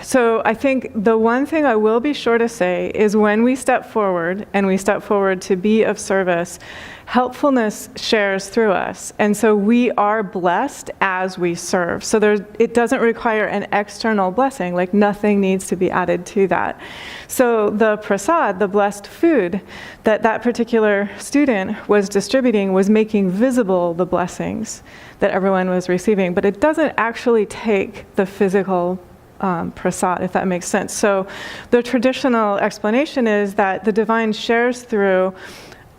So I think the one thing I will be sure to say is when we step forward and we step forward to be of service, helpfulness shares through us. And so we are blessed as we serve. So it doesn't require an external blessing, like nothing needs to be added to that. So the prasad, the blessed food that particular student was distributing was making visible the blessings that everyone was receiving. But it doesn't actually take the physical prasad, if that makes sense. So the traditional explanation is that the divine shares through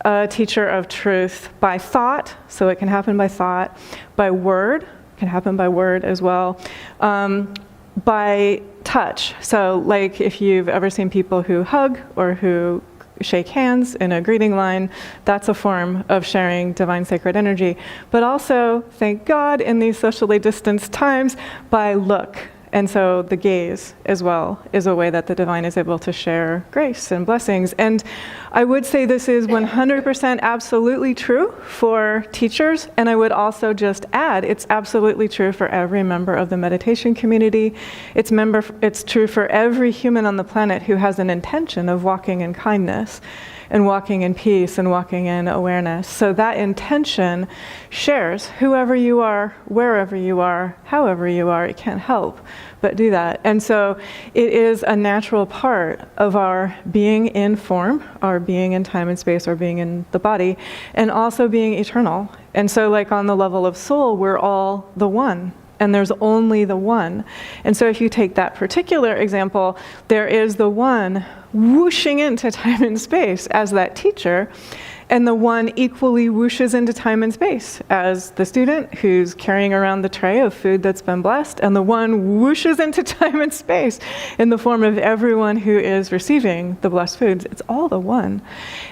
a teacher of truth by thought, so it can happen by thought, by word, can happen by word as well, by touch. So like if you've ever seen people who hug or who shake hands in a greeting line, that's a form of sharing divine sacred energy. But also, thank God, in these socially distanced times, by look. And so the gaze as well is a way that the divine is able to share grace and blessings. And I would say this is 100% absolutely true for teachers. And I would also just add, it's absolutely true for every member of the meditation community. It's true for every human on the planet who has an intention of walking in kindness and walking in peace and walking in awareness. So that intention shares whoever you are, wherever you are, however you are. It can't help but do that. And so it is a natural part of our being in form, our being in time and space, our being in the body, and also being eternal. And so like on the level of soul, we're all the one. And there's only the one. And so if you take that particular example, there is the one whooshing into time and space as that teacher, and the one equally whooshes into time and space as the student who's carrying around the tray of food that's been blessed, and the one whooshes into time and space in the form of everyone who is receiving the blessed foods. It's all the one.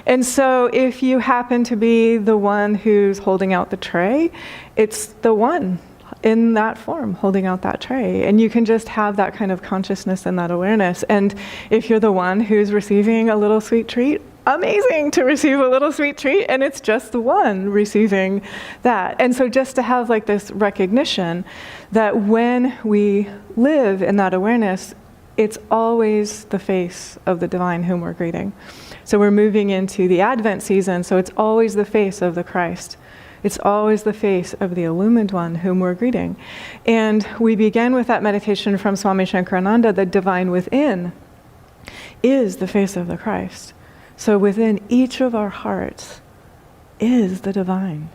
And so if you happen to be the one who's holding out the tray, it's the one in that form, holding out that tray. And you can just have that kind of consciousness and that awareness. And if you're the one who's receiving a little sweet treat, amazing to receive a little sweet treat, and it's just the one receiving that. And so just to have like this recognition that when we live in that awareness, it's always the face of the divine whom we're greeting. So we're moving into the Advent season, so it's always the face of the Christ. It's always the face of the illumined one whom we're greeting. And we begin with that meditation from Swami Nityananda, the divine within is the face of the Christ. So within each of our hearts is the divine,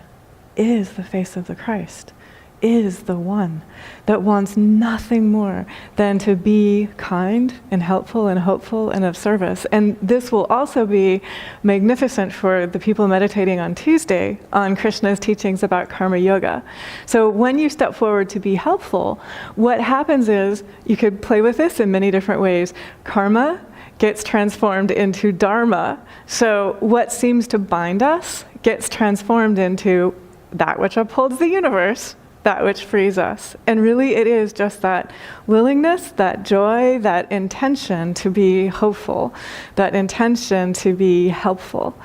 is the face of the Christ, is the one that wants nothing more than to be kind and helpful and hopeful and of service. And this will also be magnificent for the people meditating on Tuesday on Krishna's teachings about karma yoga. So when you step forward to be helpful, what happens is, you could play with this in many different ways. Karma gets transformed into dharma. So what seems to bind us gets transformed into that which upholds the universe, that which frees us. And really it is just that willingness, that joy, that intention to be hopeful, that intention to be helpful.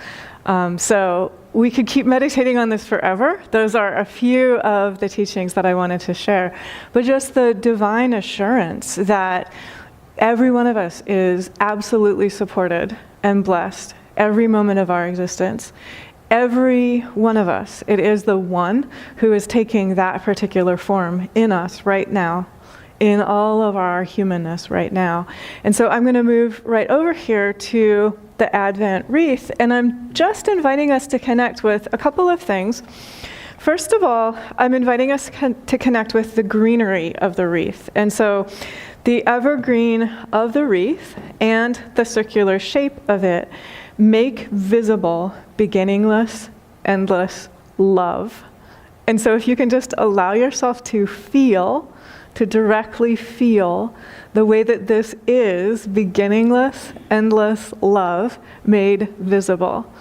So we could keep meditating on this forever. Those are a few of the teachings that I wanted to share. But just the divine assurance that every one of us is absolutely supported and blessed every moment of our existence. Every one of us, it is the one who is taking that particular form in us right now, in all of our humanness right now. And so I'm going to move right over here to the Advent wreath, and I'm just inviting us to connect with a couple of things. First of all, I'm inviting us to connect with the greenery of the wreath. And so the evergreen of the wreath and the circular shape of it make visible beginningless, endless love. And so if you can just allow yourself to feel, to directly feel the way that this is beginningless, endless love made visible.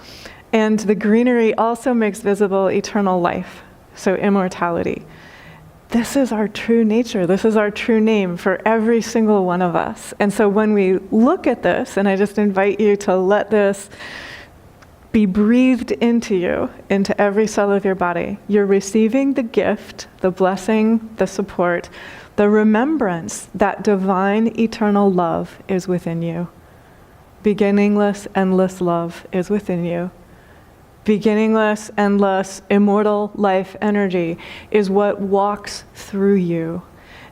And the greenery also makes visible eternal life, so immortality. This is our true nature. This is our true name for every single one of us. And so when we look at this, and I just invite you to let this be breathed into you, into every cell of your body, you're receiving the gift, the blessing, the support, the remembrance that divine eternal love is within you. Beginningless, endless love is within you. Beginningless, endless, immortal life energy is what walks through you.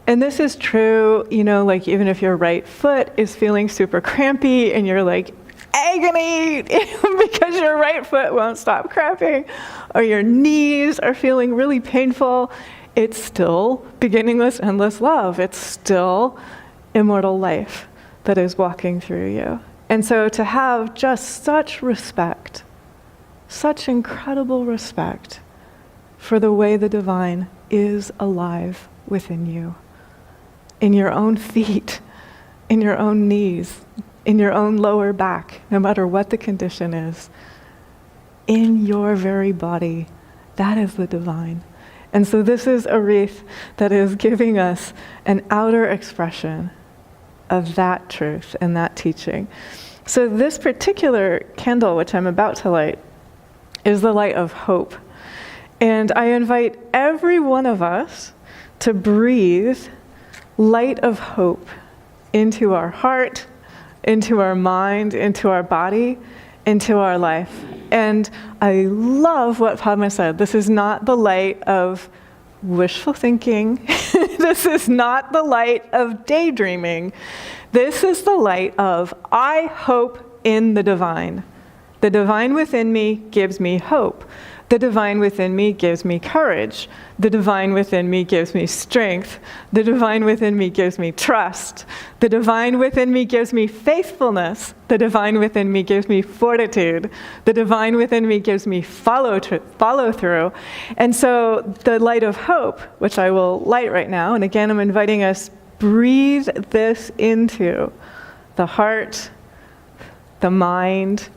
And this is true, like even if your right foot is feeling super crampy and you're like, agony, because your right foot won't stop cramping, or your knees are feeling really painful, it's still beginningless, endless love. It's still immortal life that is walking through you. And so to have just such respect, such incredible respect for the way the divine is alive within you, in your own feet, in your own knees, in your own lower back, no matter what the condition is, in your very body, that is the divine. And so this is a wreath that is giving us an outer expression of that truth and that teaching. So this particular candle, which I'm about to light, is the light of hope. And I invite every one of us to breathe light of hope into our heart, into our mind, into our body, into our life. And I love what Padma said. This is not the light of wishful thinking. This is not the light of daydreaming. This is the light of, I hope in the divine. The divine within me gives me hope. The divine within me gives me courage. The divine within me gives me strength. The divine within me gives me trust. The divine within me gives me faithfulness. The divine within me gives me fortitude. The divine within me gives me follow through. And so the light of hope, which I will light right now, and again I'm inviting us, breathe this into the heart, the mind,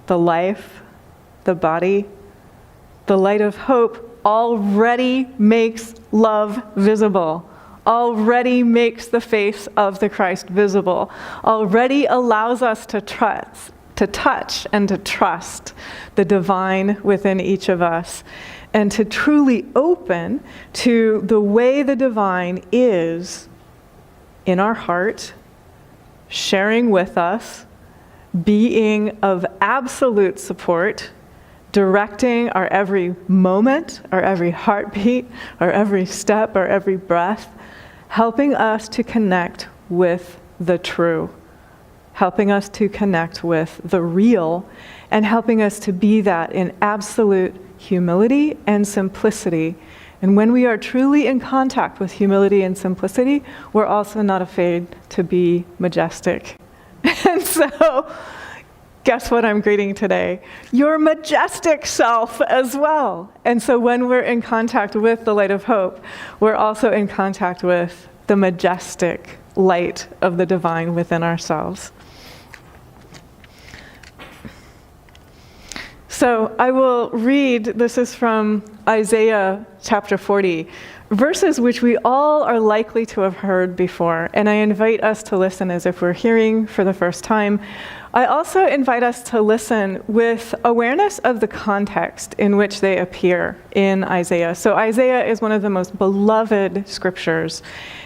the life, the body. The light of hope already makes love visible, already makes the face of the Christ visible, already allows us to touch and to trust the divine within each of us, and to truly open to the way the divine is in our heart, sharing with us, being of absolute support, directing our every moment, our every heartbeat, our every step, our every breath, helping us to connect with the true, helping us to connect with the real, and helping us to be that in absolute humility and simplicity. And when we are truly in contact with humility and simplicity, we're also not afraid to be majestic. And so, guess what I'm greeting today? Your majestic self as well. And so when we're in contact with the light of hope, we're also in contact with the majestic light of the divine within ourselves. So I will read, this is from Isaiah chapter 40, verses which we all are likely to have heard before. And I invite us to listen as if we're hearing for the first time. I also invite us to listen with awareness of the context in which they appear in Isaiah. So Isaiah is one of the most beloved scriptures.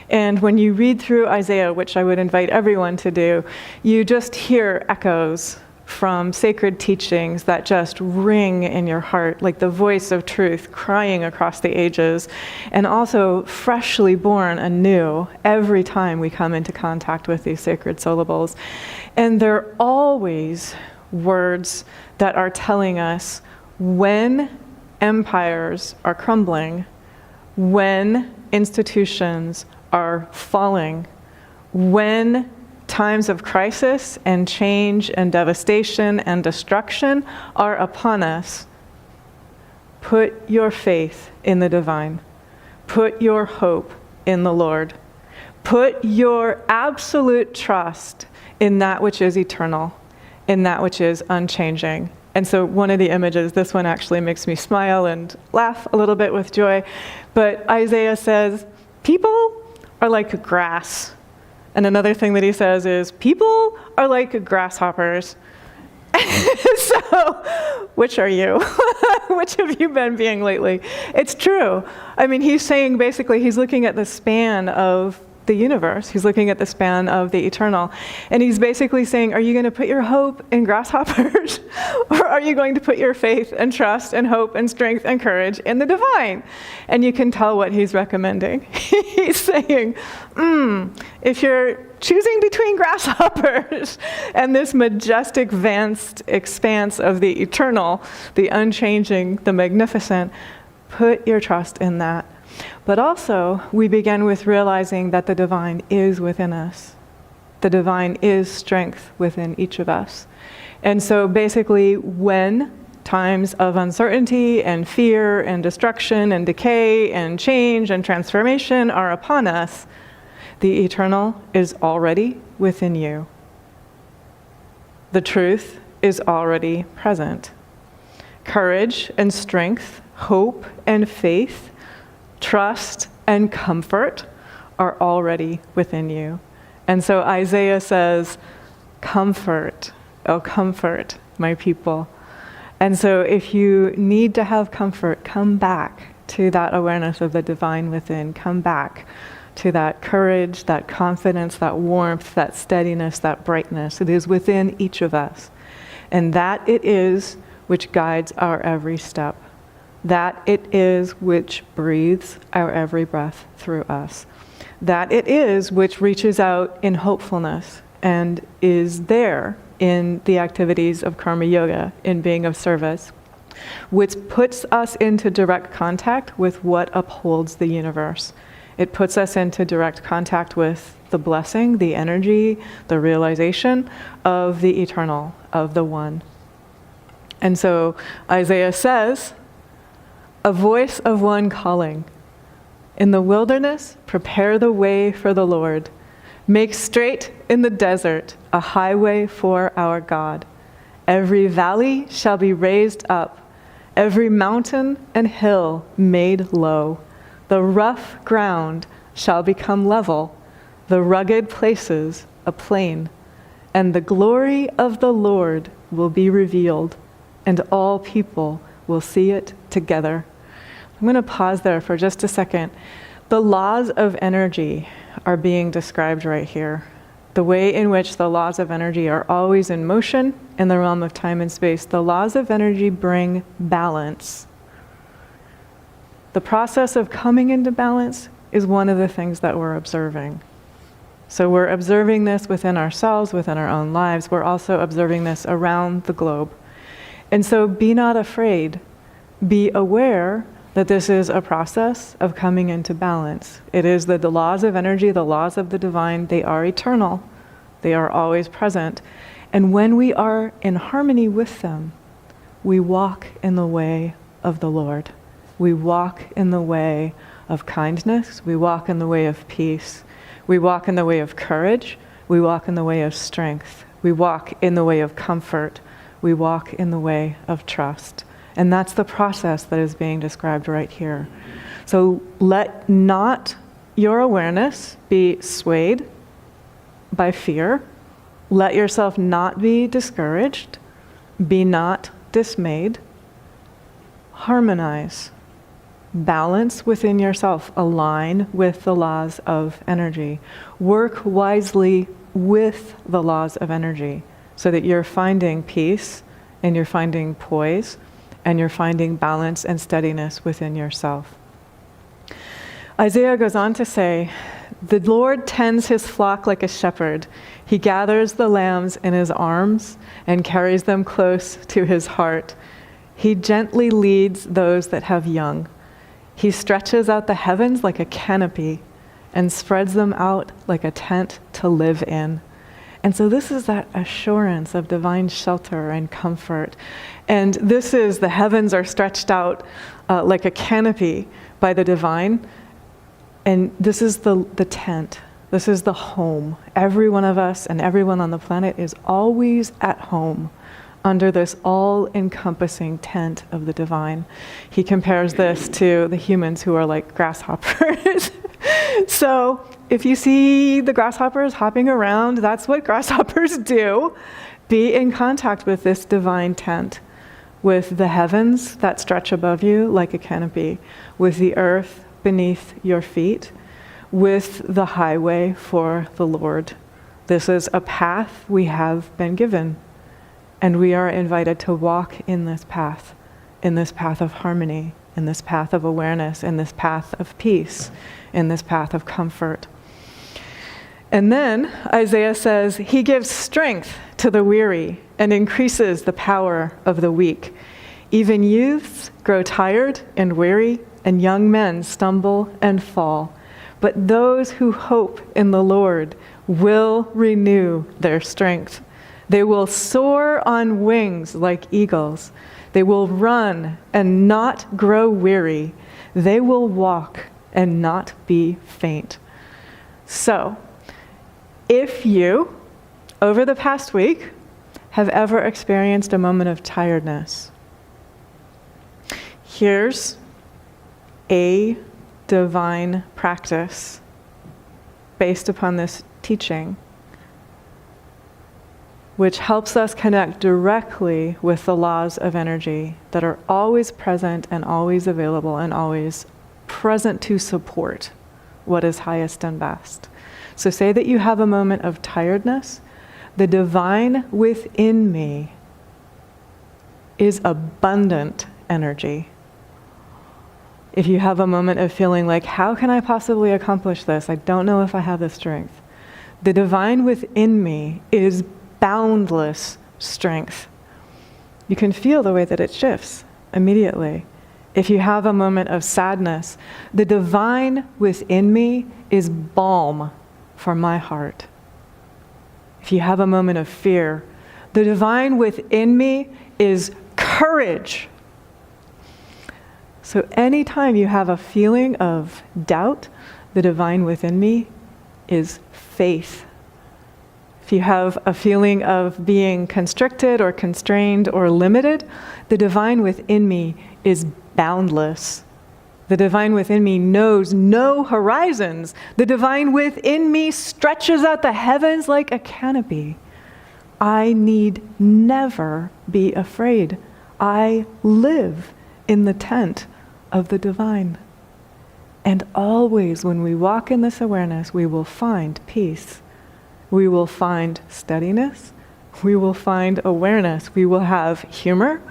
And when you read through Isaiah, which I would invite everyone to do, you just hear echoes from sacred teachings that just ring in your heart, like the voice of truth crying across the ages, and also freshly born anew every time we come into contact with these sacred syllables. And they're always words that are telling us when empires are crumbling, when institutions are falling, when times of crisis and change and devastation and destruction are upon us, put your faith in the divine. Put your hope in the Lord. Put your absolute trust in that which is eternal, in that which is unchanging. And so one of the images, this one actually makes me smile and laugh a little bit with joy, but Isaiah says, people are like grass. And another thing that he says is, people are like grasshoppers. So, which are you? Which have you been being lately? It's true. I mean, he's saying basically, he's looking at the span of the universe. He's looking at the span of the eternal. And he's basically saying, are you going to put your hope in grasshoppers? Or are you going to put your faith and trust and hope and strength and courage in the divine? And you can tell what he's recommending. He's saying, if you're choosing between grasshoppers and this majestic, vast expanse of the eternal, the unchanging, the magnificent, put your trust in that. But also, we begin with realizing that the divine is within us. The divine is strength within each of us. And so basically, when times of uncertainty and fear and destruction and decay and change and transformation are upon us, the eternal is already within you. The truth is already present. Courage and strength, hope and faith, trust and comfort are already within you. And so Isaiah says, comfort, oh comfort, my people. And so if you need to have comfort, come back to that awareness of the divine within. Come back to that courage, that confidence, that warmth, that steadiness, that brightness. It is within each of us. And that it is which guides our every step. That it is which breathes our every breath through us. That it is which reaches out in hopefulness and is there in the activities of karma yoga, in being of service, which puts us into direct contact with what upholds the universe. It puts us into direct contact with the blessing, the energy, the realization of the eternal, of the one. And so Isaiah says, a voice of one calling, in the wilderness, prepare the way for the Lord. Make straight in the desert a highway for our God. Every valley shall be raised up, every mountain and hill made low. The rough ground shall become level, the rugged places a plain. And the glory of the Lord will be revealed, and all people will see it together. I'm going to pause there for just a second. The laws of energy are being described right here. The way in which the laws of energy are always in motion in the realm of time and space. The laws of energy bring balance. The process of coming into balance is one of the things that we're observing. So we're observing this within ourselves, within our own lives. We're also observing this around the globe. And so be not afraid. Be aware that this is a process of coming into balance. It is the laws of energy, the laws of the divine. They are eternal. They are always present. And when we are in harmony with them, we walk in the way of the Lord. We walk in the way of kindness. We walk in the way of peace. We walk in the way of courage. We walk in the way of strength. We walk in the way of comfort. We walk in the way of trust. And that's the process that is being described right here. So let not your awareness be swayed by fear. Let yourself not be discouraged. Be not dismayed. Harmonize. Balance within yourself. Align with the laws of energy. Work wisely with the laws of energy so that you're finding peace and you're finding poise and you're finding balance and steadiness within yourself. Isaiah goes on to say, the Lord tends his flock like a shepherd. He gathers the lambs in his arms and carries them close to his heart. He gently leads those that have young. He stretches out the heavens like a canopy and spreads them out like a tent to live in. And so this is that assurance of divine shelter and comfort. And this is, the heavens are stretched out like a canopy by the divine. And this is the tent. This is the home. Every one of us and everyone on the planet is always at home under this all-encompassing tent of the divine. He compares this to the humans who are like grasshoppers. So if you see the grasshoppers hopping around, that's what grasshoppers do. Be in contact with this divine tent, with the heavens that stretch above you like a canopy, with the earth beneath your feet, with the highway for the Lord. This is a path we have been given, and we are invited to walk in this path of harmony, in this path of awareness, in this path of peace, in this path of comfort. And then Isaiah says, he gives strength to the weary and increases the power of the weak. Even youths grow tired and weary, and young men stumble and fall. But those who hope in the Lord will renew their strength. They will soar on wings like eagles. They will run and not grow weary. They will walk and not be faint. So, if you, over the past week, have ever experienced a moment of tiredness, here's a divine practice based upon this teaching, which helps us connect directly with the laws of energy that are always present and always available and always present to support what is highest and best. So say that you have a moment of tiredness. The divine within me is abundant energy. If you have a moment of feeling like, how can I possibly accomplish this? I don't know if I have the strength. The divine within me is boundless strength. You can feel the way that it shifts immediately. If you have a moment of sadness, the divine within me is balm for my heart. If you have a moment of fear, the divine within me is courage. So anytime you have a feeling of doubt, the divine within me is faith. If you have a feeling of being constricted or constrained or limited, the divine within me is boundless. The divine within me knows no horizons. The divine within me stretches out the heavens like a canopy. I need never be afraid. I live in the tent of the divine. And always when we walk in this awareness, we will find peace. We will find steadiness. We will find awareness. We will have humor.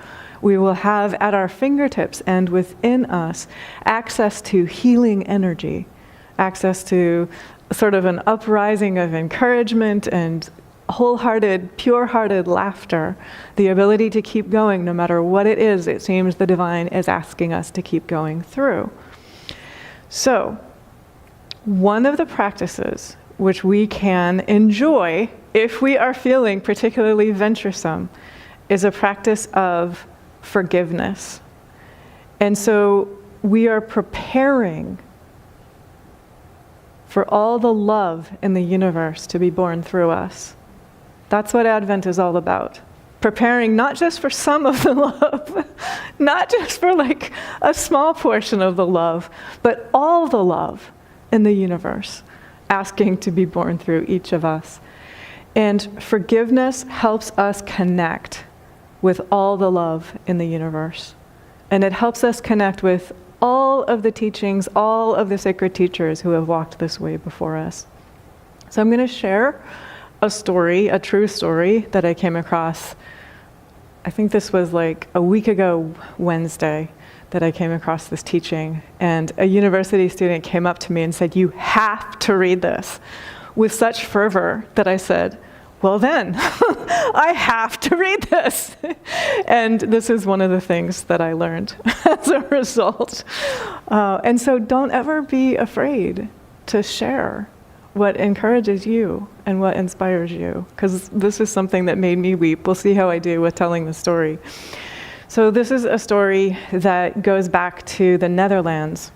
We will have at our fingertips and within us access to healing energy, access to sort of an uprising of encouragement and wholehearted, pure-hearted laughter, the ability to keep going no matter what it is it seems the divine is asking us to keep going through. So, one of the practices which we can enjoy if we are feeling particularly venturesome is a practice of forgiveness. And so we are preparing for all the love in the universe to be born through us. That's what Advent is all about. Preparing not just for some of the love, not just for like a small portion of the love, but all the love in the universe, asking to be born through each of us. And forgiveness helps us connect with all the love in the universe. And it helps us connect with all of the teachings, all of the sacred teachers who have walked this way before us. So I'm going to share a story, a true story that I came across. I think this was like a week ago Wednesday that I came across this teaching. And a university student came up to me and said, "You have to read this," with such fervor that I said, well then, I have to read this. And this is one of the things that I learned as a result. And so don't ever be afraid to share what encourages you and what inspires you, because this is something that made me weep. We'll see how I do with telling the story. So this is a story that goes back to the Netherlands.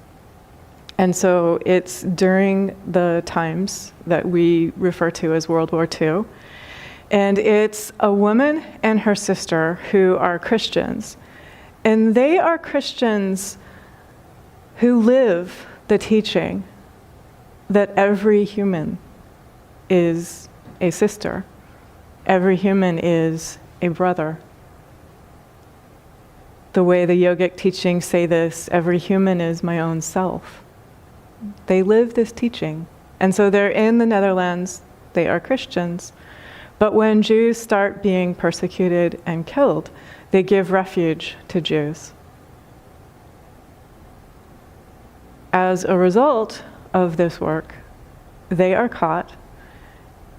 And so it's during the times that we refer to as World War II. And it's a woman and her sister who are Christians. And they are Christians who live the teaching that every human is a sister, every human is a brother. The way the yogic teachings say this, every human is my own self. They live this teaching. And so they're in the Netherlands, they are Christians. But when Jews start being persecuted and killed, they give refuge to Jews. As a result of this work, they are caught,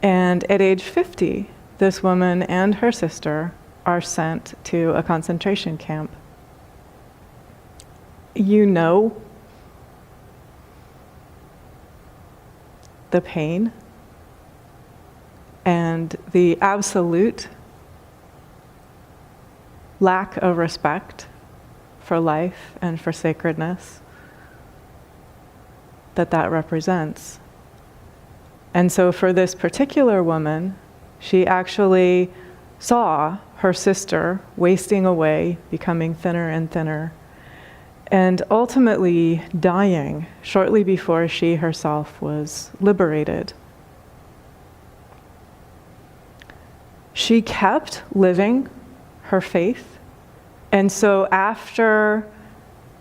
and at age 50, this woman and her sister are sent to a concentration camp. You know the pain and the absolute lack of respect for life and for sacredness that represents. And so for this particular woman, she actually saw her sister wasting away, becoming thinner and thinner, and ultimately dying shortly before she herself was liberated. She kept living her faith, and so after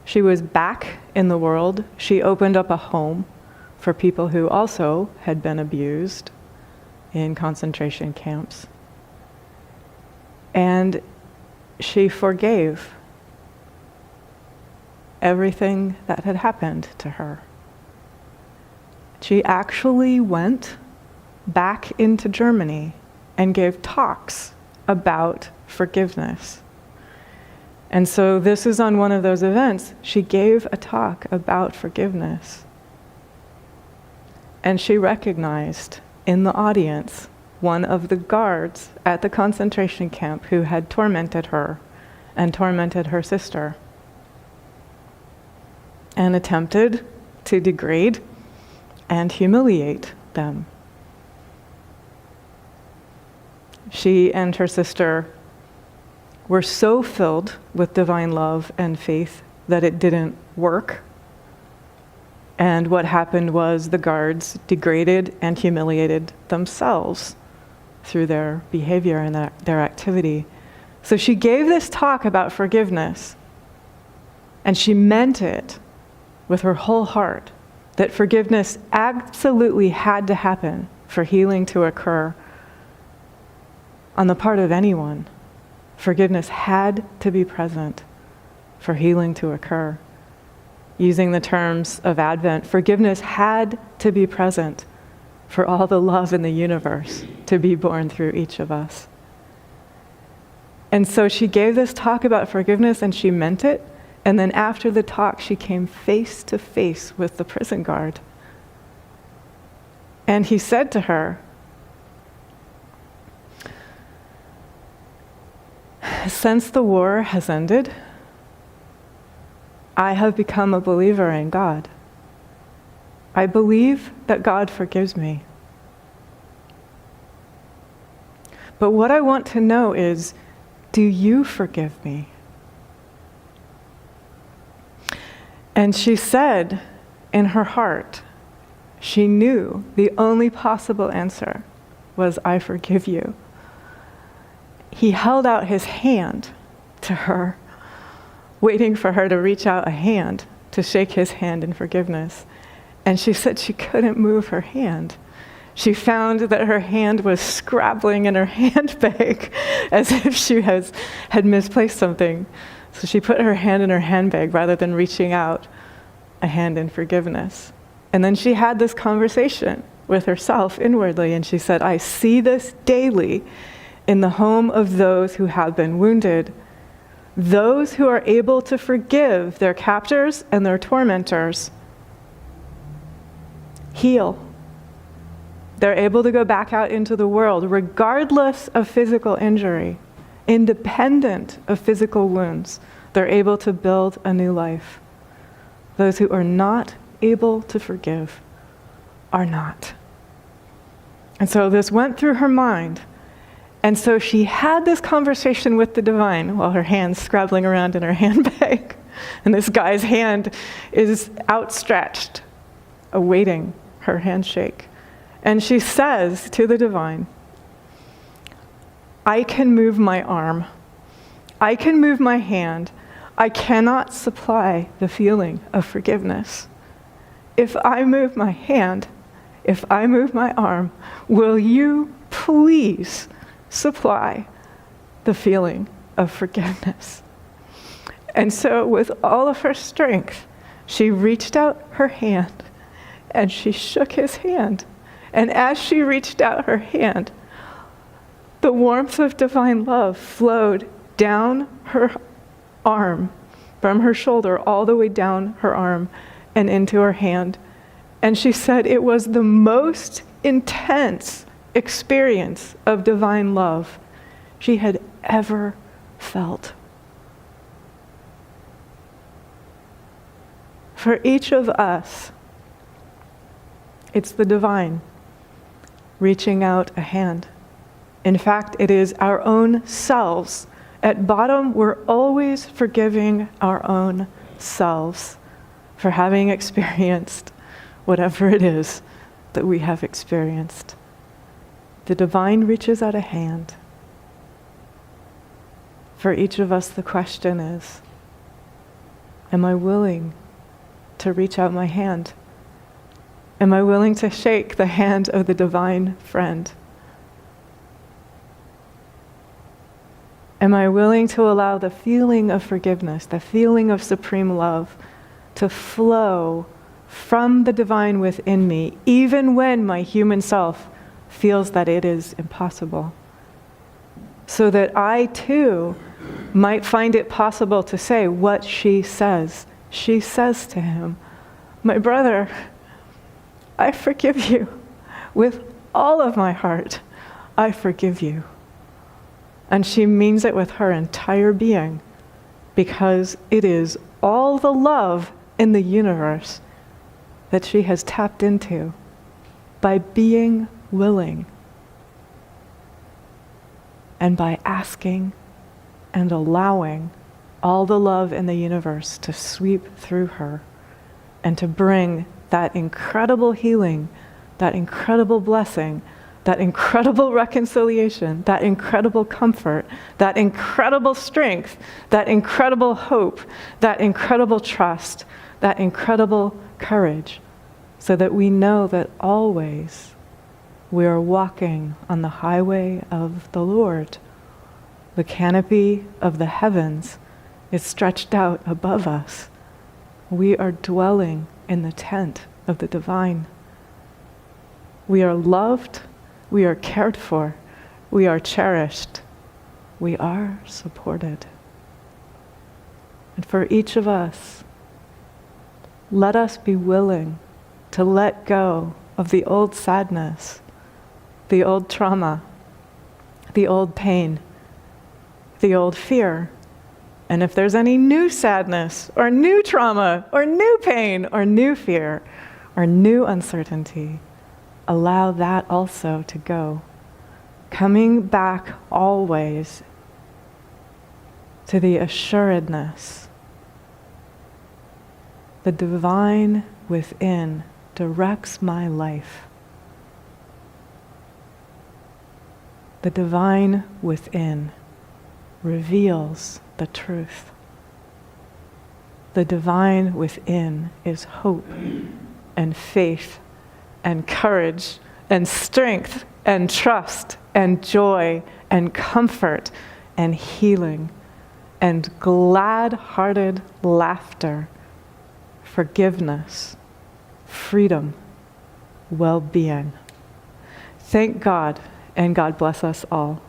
she was back in the world, she opened up a home for people who also had been abused in concentration camps. And she forgave everything that had happened to her. She actually went back into Germany and gave talks about forgiveness. And so this is on one of those events. She gave a talk about forgiveness. And she recognized in the audience one of the guards at the concentration camp who had tormented her and tormented her sister, and attempted to degrade and humiliate them. She and her sister were so filled with divine love and faith that it didn't work. And what happened was the guards degraded and humiliated themselves through their behavior and their activity. So she gave this talk about forgiveness, and she meant it with her whole heart, that forgiveness absolutely had to happen for healing to occur on the part of anyone. Forgiveness had to be present for healing to occur. Using the terms of Advent, forgiveness had to be present for all the love in the universe to be born through each of us. And so she gave this talk about forgiveness, and she meant it. And then after the talk, she came face to face with the prison guard. And he said to her, "Since the war has ended, I have become a believer in God. I believe that God forgives me. But what I want to know is, do you forgive me?" And she said in her heart, she knew the only possible answer was, "I forgive you." He held out his hand to her, waiting for her to reach out a hand to shake his hand in forgiveness. And she said she couldn't move her hand. She found that her hand was scrabbling in her handbag as if she had misplaced something. So she put her hand in her handbag rather than reaching out a hand in forgiveness. And then she had this conversation with herself inwardly, and she said, "I see this daily in the home of those who have been wounded, those who are able to forgive their captors and their tormentors heal. They're able to go back out into the world regardless of physical injury, independent of physical wounds. They're able to build a new life. Those who are not able to forgive are not." And so this went through her mind. And so she had this conversation with the divine while her hand's scrabbling around in her handbag. And this guy's hand is outstretched, awaiting her handshake. And she says to the divine, I can move my arm. I can move my hand. I cannot supply the feeling of forgiveness. If I move my hand, if I move my arm, will you please supply the feeling of forgiveness? And so with all of her strength, she reached out her hand and she shook his hand. And as she reached out her hand, the warmth of divine love flowed down her arm, from her shoulder all the way down her arm and into her hand. And she said it was the most intense experience of divine love she had ever felt. For each of us, it's the divine reaching out a hand. In fact, it is our own selves. At bottom, we're always forgiving our own selves for having experienced whatever it is that we have experienced. The divine reaches out a hand. For each of us, the question is, am I willing to reach out my hand? Am I willing to shake the hand of the divine friend? Am I willing to allow the feeling of forgiveness, the feeling of supreme love, to flow from the divine within me, even when my human self feels that it is impossible? So that I too might find it possible to say what she says. She says to him, my brother, I forgive you. With all of my heart, I forgive you. And she means it with her entire being, because it is all the love in the universe that she has tapped into by being willing and by asking and allowing all the love in the universe to sweep through her and to bring that incredible healing, that incredible blessing, that incredible reconciliation, that incredible comfort, that incredible strength, that incredible hope, that incredible trust, that incredible courage, so that we know that always we are walking on the highway of the Lord. The canopy of the heavens is stretched out above us. We are dwelling in the tent of the divine. We are loved. We are cared for. We are cherished. We are supported. And for each of us, let us be willing to let go of the old sadness, the old trauma, the old pain, the old fear. And if there's any new sadness or new trauma or new pain or new fear or new uncertainty, allow that also to go. Coming back always to the assuredness. The divine within directs my life. The divine within reveals the truth. The divine within is hope and faith and courage and strength and trust and joy and comfort and healing and glad-hearted laughter, forgiveness, freedom, well-being. Thank God, and God bless us all.